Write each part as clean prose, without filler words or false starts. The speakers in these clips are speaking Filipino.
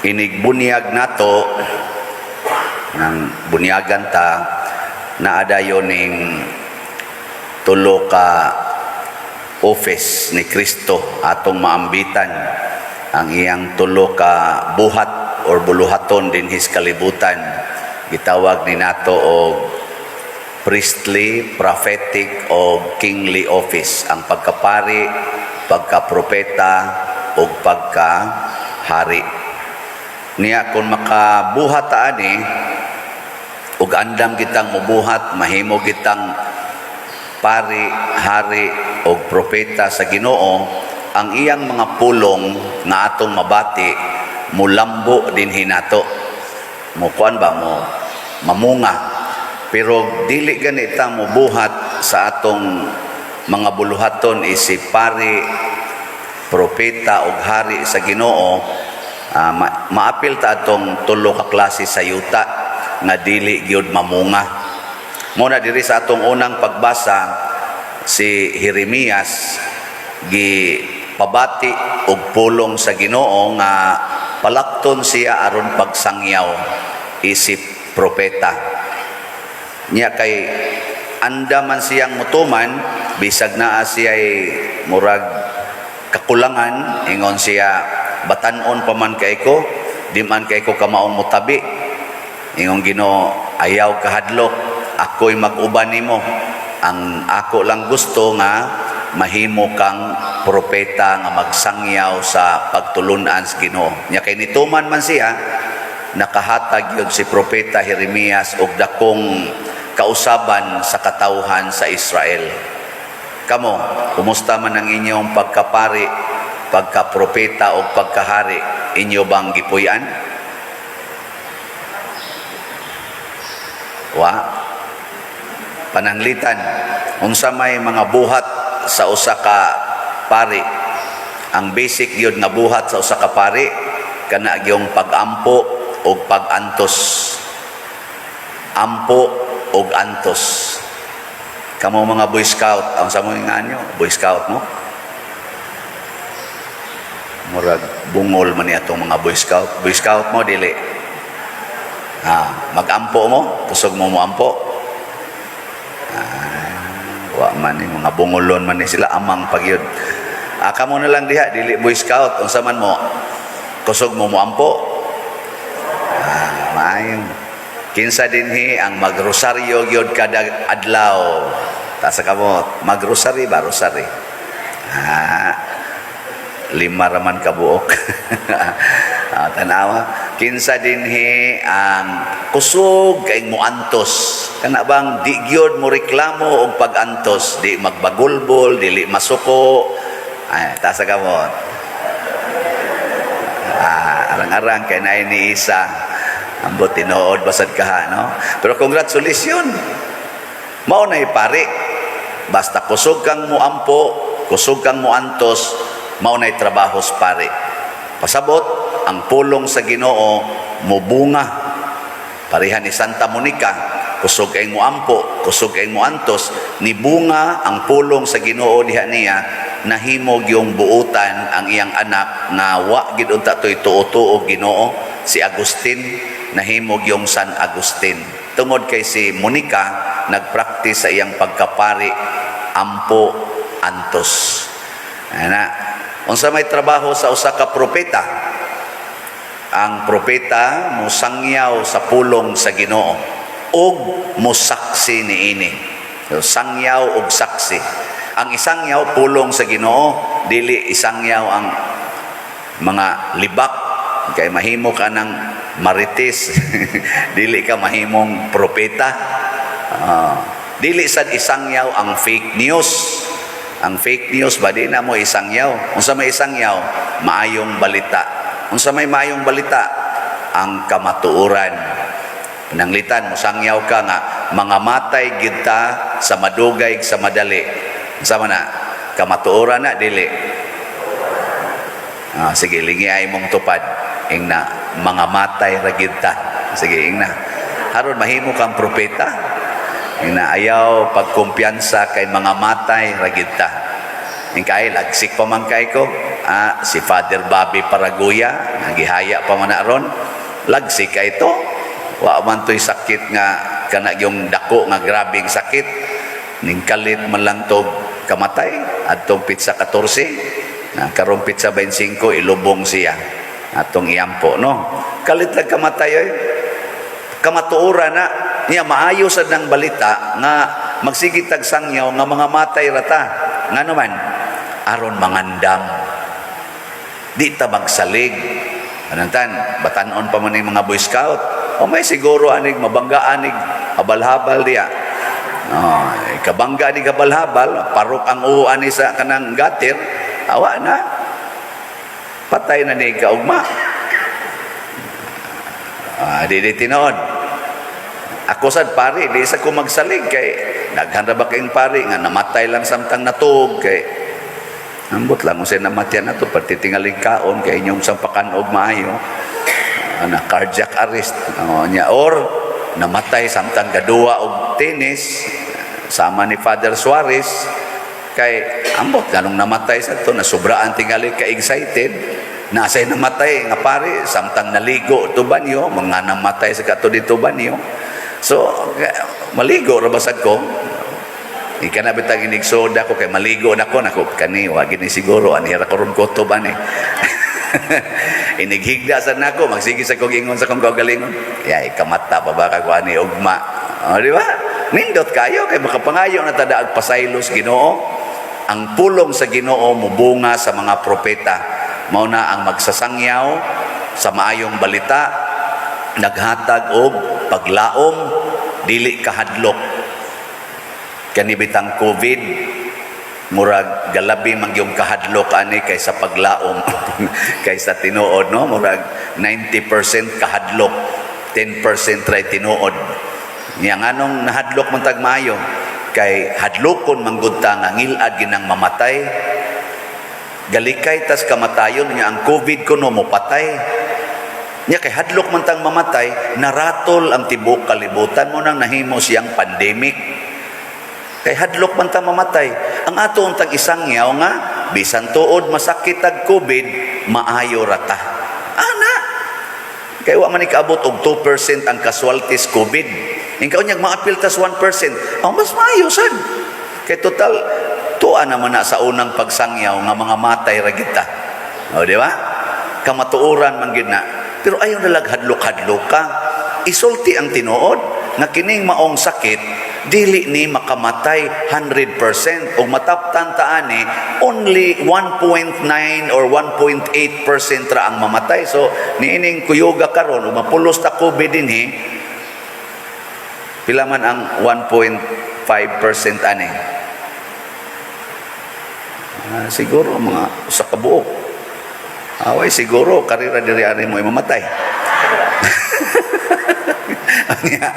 inigbunyag nato ng bunyagan ta na adayon ning tulo ka office ni Kristo atong maambitan ang iyang tulo ka buhat or buluhaton din his kalibutan. Gitawag ni nato og priestly, prophetic o kingly office, ang pagkapari, pagkapropeta o pagkahari. Niya kung makabuhat ani ug andam kitang mubuhat, mahimo kitang pari, hari o propeta sa Ginoo, ang iyang mga pulong nga atong mabati mulambo din hinato. Mukuan ba mo mamunga. Pero dili ganita mubuhat sa atong mga buluhaton isip pari, propeta o hari sa Ginoo. Maapil ta atong tulo ka klase sa yuta nga dili gyud mamunga. Muna diri sa atong unang pagbasa, si Jeremias gi pabati og pulong sa Ginoo nga palakton siya aron pagsangyaw isip propeta. Niya kay andaman siyang mutuman, bisag naa siya'y murag kakulangan, ingon siya, batanon pa man kay ko, di man kay ko kamaong mutabi. Ingon Ginoo, ayaw kahadlok, ako'y mag-uban nimo. Ang ako lang gusto nga mahimo kang propeta nga magsangyaw sa pagtulunan sa Ginoo. Niya kay nituman man siya, nakahatag yun si propeta Jeremias og dakong kausaban sa katawhan sa Israel. Kamo, kumusta man ang inyong pagkapari, pagkapropeta o pagkahari? Inyo bang gipuy-an? Pananglitan, unsa may mga buhat sa usa ka pari. Ang basic yun nga buhat sa usa ka pari, kana gyung pag-ampo o pag-antos. Ampo og antos. Kamo mga Boy Scout, ang sa mo nga nyo, Boy Scout mo? Murag bungol man atong mga Boy Scout. Boy Scout mo dili. Mag-ampo mo, kusog mo ampo. Wa man ni mga bungolon man ni sila amang pagyud. Kamo na lang diha dili Boy Scout, unsa man mo? Kusog mo ampo. Maayo. Kinsa dinhi ang magrosaryo gyud kada adlaw. Ta sa kamot, magrosary ba rosary? 5 raman ka buok. Tanawa, kinsa dinhi ang kusog kay muantos. Kana bang di gyud mo reklamo og pag-antos, di magbagulbol, dili masuko. Ta sa kamot. Arang-arang kay naay ni isa. Ambot tinuod basad ka, no? Pero congratulations. Mao nay pare. Basta kusog kang muampo, kusog kang muantos, mao nay trabaho sa pare. Pasabot ang pulong sa Ginoo mubunga. Pareha ni Santa Monica, kusog kay muampo, kusog kay muantos, ni bunga ang pulong sa Ginoo diha niya, nahimog yung buutan ang iyang anak na wa gid unta toy tuo-tuo Ginoo, si Agustin, nahimog yung San Agustin. Tungod kay si Monica nagpractice sa iyang pagkapari, ampo, antos. Unsa may trabaho sa usa ka propeta? Ang propeta musangyaw sa pulong sa Ginoo ug musaksi niini. So, sangyaw ug saksi. Ang isangyaw pulong sa Ginoo, dili isangyaw ang mga libak kay mahimo ka ng marites. Dili ka mahimong propeta. Dili sad isangyaw ang fake news. Ang fake news ba di na mo isangyaw? Unsa may isangyaw? Maayong balita. Unsa may maayong balita? Ang kamatuoran. Pananglitan mo sangyaw ka nga mga matay gid ta sa madugay sa madali. Unsa man na? Kamatuoran na dili. Sige lingi ay mong tupad. Ingna mga matay ra gid ta. Sige ingna. Haron mahimo kang propeta. Ingna ayaw pagkumpiyansa kay mga matay ra gid ta. Ingkay lagsik pa man kay ko. si Father Bobby Paraguya, nagihaya pa man na ron, lagsi ka ito, wa man to'y sakit nga, kana yung dako nga grabing sakit, ning kalit man lang to kamatay, atong pitsa 14, karong pitsa 25, ilubong siya, atong iyampo, no? Kalit lang kamatay, kamatuura na, niya maayo sad ng balita, nga magsigitag sangyaw, nga mga matay rata, nga naman, aron mangandam, di ta magsalig, anantan, batanon pa man yung mga Boy Scout, o may siguro anig, mabangga anig, habal-habal diya, kabangga anig habal-habal, parok ang uwan ni sa kanang gatir, awa na, patay na ni kaugma, di tinood, ako sad pari, di sa ko magsalig, kay naghanda ba kayong pari, nga namatay lang samtang natug, kay ambot lang kung sa'yo namatyan na ito, partitingaling kaon, kaya inyong sampakan og maayo, na cardiac arrest, niya, or namatay samtang gaduwa og tennis, sama ni Father Suarez, kay ambot, ganong namatay sa ito, nasubraan tingali ka-excited, nasa'y namatay, nga pare, samtang naligo ito banyo, mga namatay sa kato dito banyo, so, maligo, rabasag ko, ika na bitang inigsoda ko kay maligo na ko kani wagi ni siguro anira karon ko to ba ni inighigda sa nako magsige sa kong ingon sa kong kagalingon ya ikamata pa ba ka ani ugma di ba nindot kayo kay makapangayo na tada ag pasaylos Ginoo ang pulong sa Ginoo mubunga sa mga propeta mao na ang magsasangyaw sa maayong balita naghatag og paglaom dili kahadlok kanibitang COVID murag galabi mangyong kahadlok ani kaysa paglaom kaysa tinuod no murag 90% kahadlok 10% try tinuod niya nganong nahadlok man tag maayo kay hadlokon manggudta nga ngilad ginang mamatay galikay tas kamatayon niya ang COVID kuno mo patay niya kay hadlok man tang mamatay naratol ang tibuok kalibutan mo nang nahimo siyang pandemic kay hadlok man ta mamatay ang ato untang isangyaw nga bisan tuod masakit ag COVID maayo rata ana kay wa man ikaabot og 2% ang casualties COVID ingkaw nyag maapil tas 1% ang mas maayo sad kay total tuwa naman na sa unang pagsangyaw nga mga matay ra kita o di ba kamatuoran man gid na pero ayon na lag hadlok-hadlok ka isulti ang tinuod nga kining maong sakit dili ni makamatay 100% o mataptan taani only 1.9 or 1.8% ra ang mamatay so niining kuyuga karon ug mapulos ta COVID dinhi pila man ang 1.5% ani siguro mga sa kabuok away siguro karira diri ani mo mamatay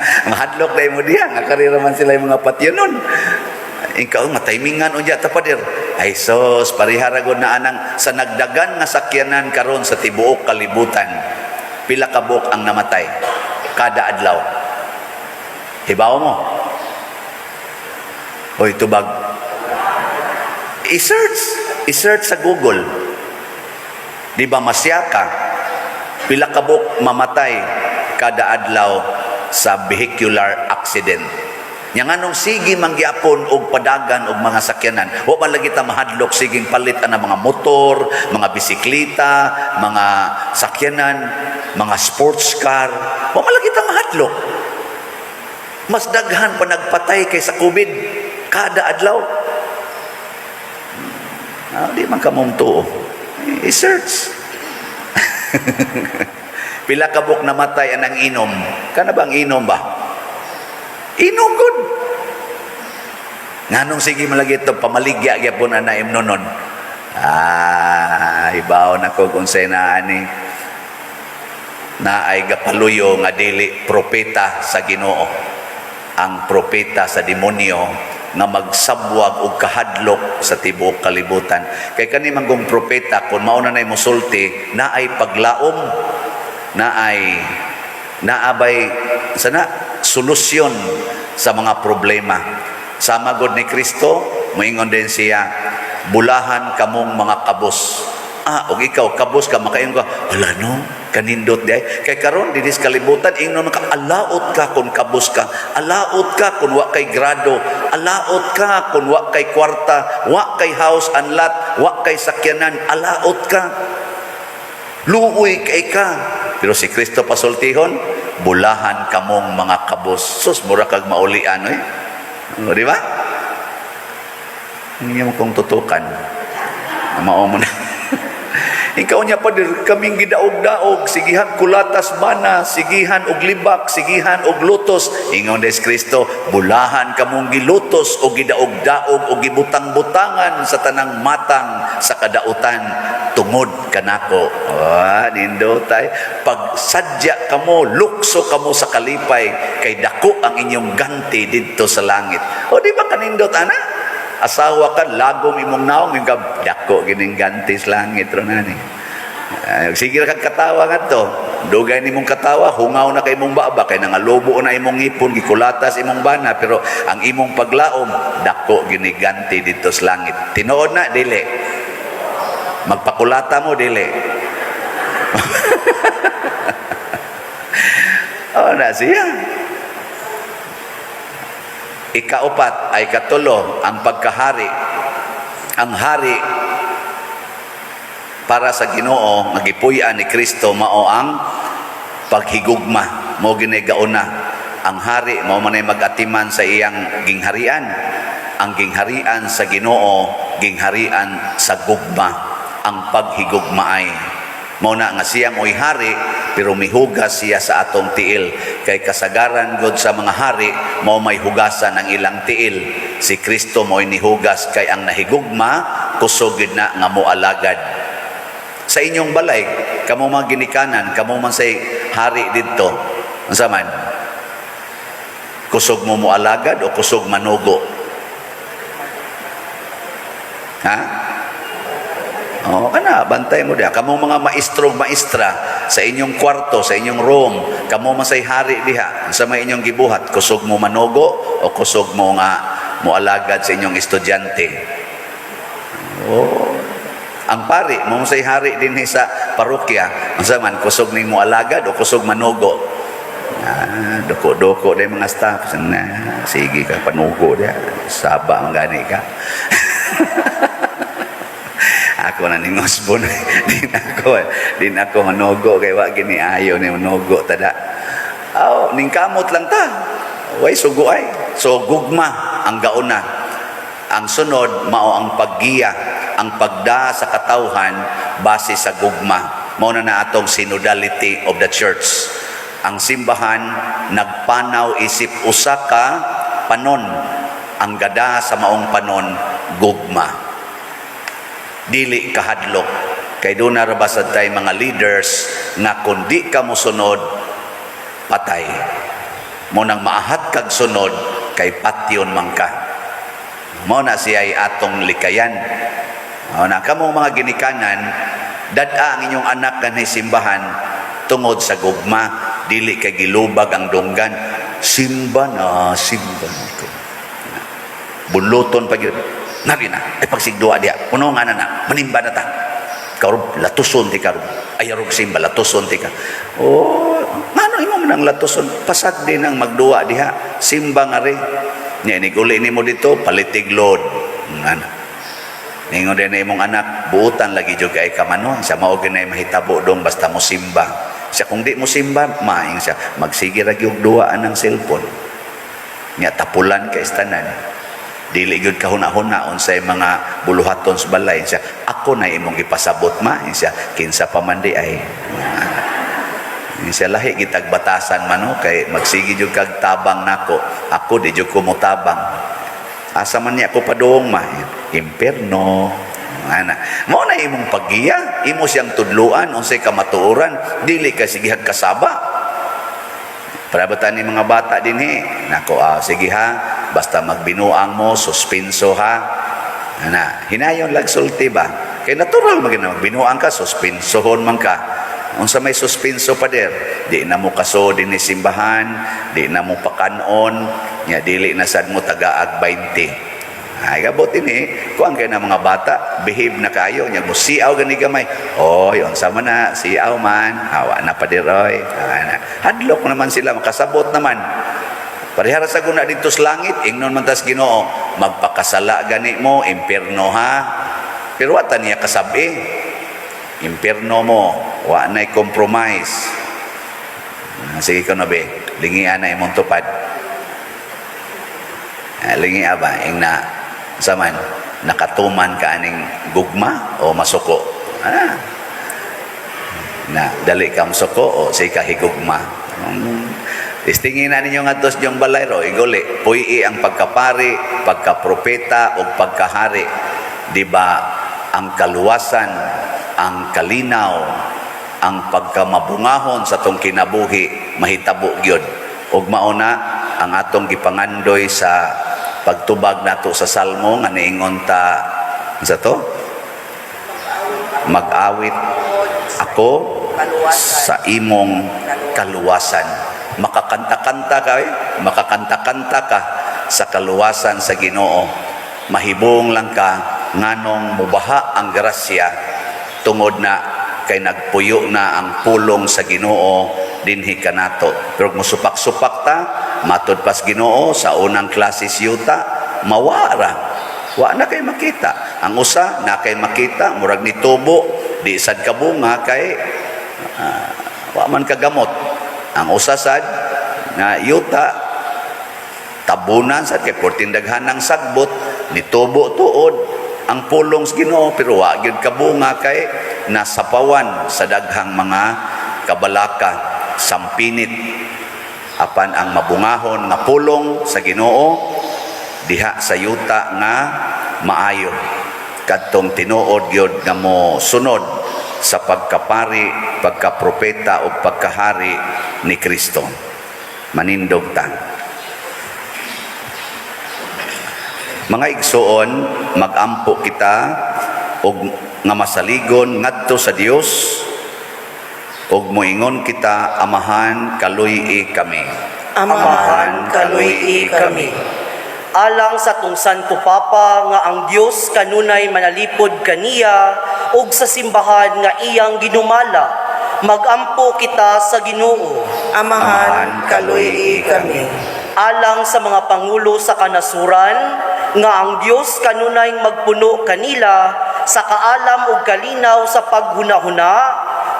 ang hadlok dahil mo diya nga karira man sila yung mga patyanon ikaw matimingan unya tapadir ay sos pariharagod na anang sa nagdagan nga sakyanan karon sa tibuok kalibutan pila ka buok ang namatay kada adlaw hibaw mo oy tubag i-search sa Google di ba masyaka pila ka buok mamatay kada adlaw sa vehicular accident. Yang anong sige manggiapon og padagan og mga sakyanan. Wa man lagi ta mahadlok siging palit ana mga motor, mga bisikleta, mga sakyanan, mga sports car. Wa man lagi ta mahadlok. Mas daghan pa nagpatay kaysa COVID kada adlaw. Di man ka mumtuo. I-search. Pila ka buok namatay anang inom. Kana bang inom ba? Inom good. Nganong sige malagi ito, pamaligya gyapon ana imnonon. Ibaw na ko kung say na ani na ay gapaluyo nga dili propeta sa Ginoo. Ang propeta sa demonyo nga magsabwag og kahadlok sa tibuok kalibutan. Kay kani manggong propeta kun mao na nay mosulti na ay paglaom naabay sana solusyon sa mga problema. Sama god ni Kristo, moingon din siya, bulahan kamong mga kabos. Og ikaw kabus ka makaingon ka, wala no, kanindot di ay. Kay karon dinis kalibutan ingnon ka, alaot ka kung kabus ka, alaot ka kung wa kay grado, alaot ka kung wa kay kwarta, wa kay house and lot, wa kay sakyanan, alaot ka. Luoy kay ka. Pero si Kristo pasultihon, bulahan kamong mga kabus. Sus, mura kag maulian, eh. Di ba? Hindi mo kong tutukan. Mao mo na. Ikaw niya pa dir kaming gidaog-daog, sigihan kulatas mana, sigihan og libak, sigihan og lutos. Ingon des Kristo, bulahan kamong gilutos o gidaog-daog o gibutang-butangan sa tanang matang sa kadautan tungod kanako. Nindo tay, pag sadya kamo, lukso kamo sa kalipay, kay dako ang inyong ganti didto sa langit. O di ba kanindot ana? Asawa ka, lagom imong naong, yung dako, gining gantis langit ro na ni. Sige ra kag katawa nga to. Dugay ni mong katawa, hungaw na kay imong baba, kay nangalobo na imong ngipon, gikulatas imong bana, pero ang imong paglaom, dako, giniganti dito sa langit. Tinuod na, dili. Magpakulata mo, dili. Na siya. Ikaupat ay katulo ang pagkahari. Ang hari para sa Ginoo nga gipuy-an ni Kristo mao ang paghigugma, mao ginigauna. Ang hari mao man ay mag-atiman sa iyang gingharian. Ang gingharian sa Ginoo gingharian sa gugma. Ang paghigugma ay mao na nga siya mo'y hari, pero mihugas siya sa atong tiil. Kay kasagaran god sa mga hari, mao may hugasan ang ilang tiil. Si Kristo mo'y nihugas, kay ang nahigugma, kusogid na nga moalagad. Sa inyong balay, kamo mga ginikanan, kamo man say hari dito, unsa man? Kusog mo moalagad o kusog manugo? Ha? Kana, bantay mo diya. Kamo mga maestro, maestra sa inyong kwarto, sa inyong room, kamo masay hari diha. Sa may inyong gibuhat, kusog mo manogo o kusog mo nga moalagad sa inyong estudyante. Ang pari, mo masay hari din sa parokya. Unsa man, kusog ni moalagad o kusog manogo? Doko-doko day mga staff. Sige ka, panugo diya. Saba ang gani ka. Ako na ning osbon din ako manogo kay wa gini ayo ni manogo tada. Ning kamot lang ta. Way sugo ay. So gugma ang gauna. Ang sunod mao ang paggiya, ang pagda sa katawhan base sa gugma. Mao na atong synodality of the church. Ang simbahan nagpanaw isip usa ka panon. Ang gada sa maong panon gugma. Dili kahadlok. Kay doon narabasad tayo mga leaders nga kundi ka mo sunod, patay. Mo nang maahat kag sunod, kay patyon man ka. Mo na siya ay atong likayan. Mo na kamo mga ginikanan, dada ang inyong anak kanhi simbahan tungod sa gugma, dili kay gilubag ang dunggan. Simba na. Bunluton pa gyud. Nabi na, ay pagsigdua dia, puno nga na, manimba na ta. Karob, latuson ti karob. Ayarog simba, latuson ti ka. Ano imo man ang latuson? Pasag din ang magduwa diha. Simba nga rin. Niguli ni mo dito, palitig load. Ningon din na imong anak, buutan lagi dyan kay kamanon. Siya maugin na mahitabo dong basta mo simba. Siya kung di mo simba, maing siya. Magsige lagi og duwaan ng cellphone. Nga tapulan kay istanan. Dili gyud kahuna-huna unsay mga buluhaton sa balay siya. Ako na imong gipasabot siya. Kinsa pa man di ay. Siya lahi gitag batasan man kay magsige jud kag tabang nako. Ako di jud ko mo tabang. Asa man niya ako padung impierno. Mao na imong paggiya, imo siyang tudluan unsay kamatuoran, dili ka sigihag kasaba. Parabatan ni mga bata din nako sige ha, basta magbinuang mo, suspenso ha. Hinayon lang sulti ba? Kay natural magbinuang ka, suspensohon man ka. Unsa may suspenso pa der, di na mo kaso din ni simbahan, di na mo pakanon, nya dili na sad mo tagaag 20. Ay gabot ini, kuang kay na mga bata, behave na kayo nya mo siaw gani gamay. Oh, yon sama na siaw man, hawa na pa diroy. Hadlok naman sila makasabot naman. Parihara sa guna dito sa langit, ingnon man tas Ginoo, magpakasala gani mo, impierno ha. Pero wata niya kasabi, impierno mo, wa na'y compromise. Sige ko na be, lingian na imong tupad. Lingi ba, ing na saman, nakatuman ka aning gugma o masuko. Na dali ka masuko o say ka higugma. Istingin na ninyo nga dos yung balay ro, iguli, puyi ang pagkapari, pagkapropeta o pagkahari. Di ba ang kaluwasan, ang kalinaw, ang pagkamabungahon sa tong kinabuhi, mahitabo gyud. Ug mauna ang atong gipangandoy sa pagtubag nato sa salmo nga niingon ta sa to mag-awit ako sa imong kaluwasan. Makakanta-kanta ka sa kaluwasan sa Ginoo. Mahibong lang ka nganong mubaha ang grasya tungod na kay nagpuyo na ang pulong sa Ginoo dinhi kanato. Pero musupak-supak ta matud pas Ginoo sa unang klase siyuta mawara. Wa na kay makita. Ang usa na kay makita murag ni tubo di sad kabunga kay wa man kagamot. Ang usa sad nga yuta tabunan sad kay portindaghan ng sagbot ni tubo tuod ang pulong sa Ginoo pero wa gyud kabunga kay nasapawan sa daghang mga kabalaka sampinit apan ang mabungahon nga pulong sa Ginoo diha sa yuta nga maayo kadtong tinuod gyud nga mo sunod sa pagkapari, pagkapropeta o pagkahari ni Kristo. Manindog ta. Mga igsoon, magampo kita og nga masaligon ngadto sa Dios og moingon kita amahan kaluy kami. Amahan kaluy kami. Alang sa tung Santo Papa nga ang Dios kanunay manalipod kaniya ug sa simbahan nga iyang ginumala, magampo kita sa Ginoo. Amahan kaluy kami. Alang sa mga pangulo sa kanasuran nga ang Dios kanunay magpuno kanila sa kaalam ug kalinaw sa paghunahuna,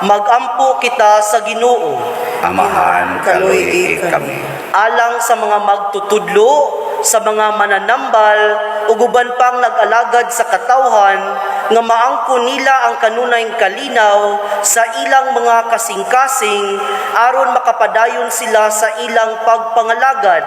magampo kita sa Ginoo. Amahan kaluy kami. Alang sa mga magtutudlo, sa mga mananambal, ug uban pang nag-alagad sa katawhan, nga maangko nila ang kanunayng kalinaw sa ilang mga kasing-kasing, aron makapadayon sila sa ilang pagpangalagad,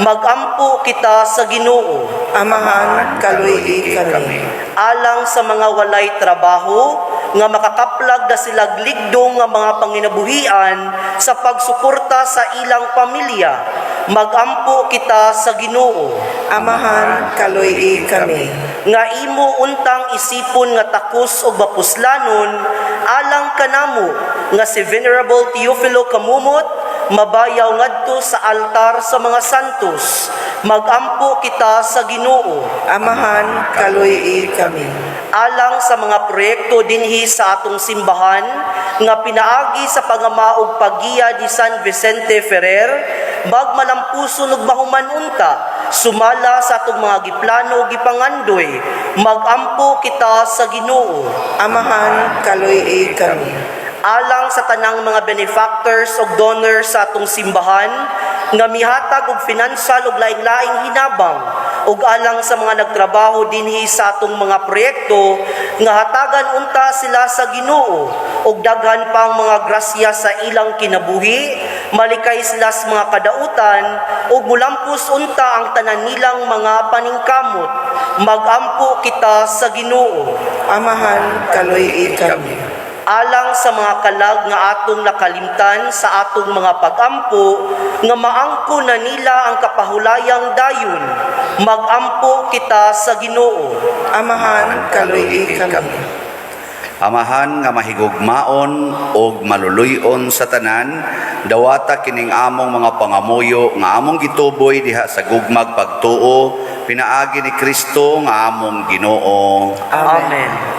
magampo kita sa Ginoo. Amahan kaluy kami. Alang sa mga walay trabaho, nga makakaplag na sila ligdong nga mga panginabuhian sa pagsuporta sa ilang pamilya, magampo kita sa Ginoo. Amahan kaluy kami. Nga imo untang isipon nga takos o bapuslanon, alang kanamo nga si Venerable Teofilo Kamumot, mabayaw ngadto sa altar sa mga santos, magampo kita sa Ginoo. Amahan kaluy kami. Alang sa mga proyekto dinhi sa atong simbahan nga pinaagi sa pangamaog paggiya di San Vicente Ferrer, magmalampuson ug mahuman unta sumala sa atong mga giplano gipangandoy, magampo kita sa Ginoo. Amahan kaluy kami. Alang sa tanang mga benefactors o donors sa atong simbahan nga mihatag og financial ug laing-laing hinabang ug alang sa mga nagtrabaho dinhi sa atong mga proyekto nga hatagan unta sila sa Ginoo ug daghan pang mga grasya sa ilang kinabuhi, malikay sila sa mga kadautan ug mulampos unta ang tanan nilang mga paningkamot, magampo kita sa Ginoo. Amahan kaluy kami. Alang sa mga kalag nga atong nakalimtan sa atong mga pagampo, nga maangko na nila ang kapahulayang dayon, magampo kita sa Ginoo. Amahan kaluy kami. Amahan nga mahigugmaon og maluluyon sa tanan, dawata kining among mga pangamuyo nga among gituboy diha sa gugmag pagtuo pinaagi ni Kristo nga among Ginoo. Amen.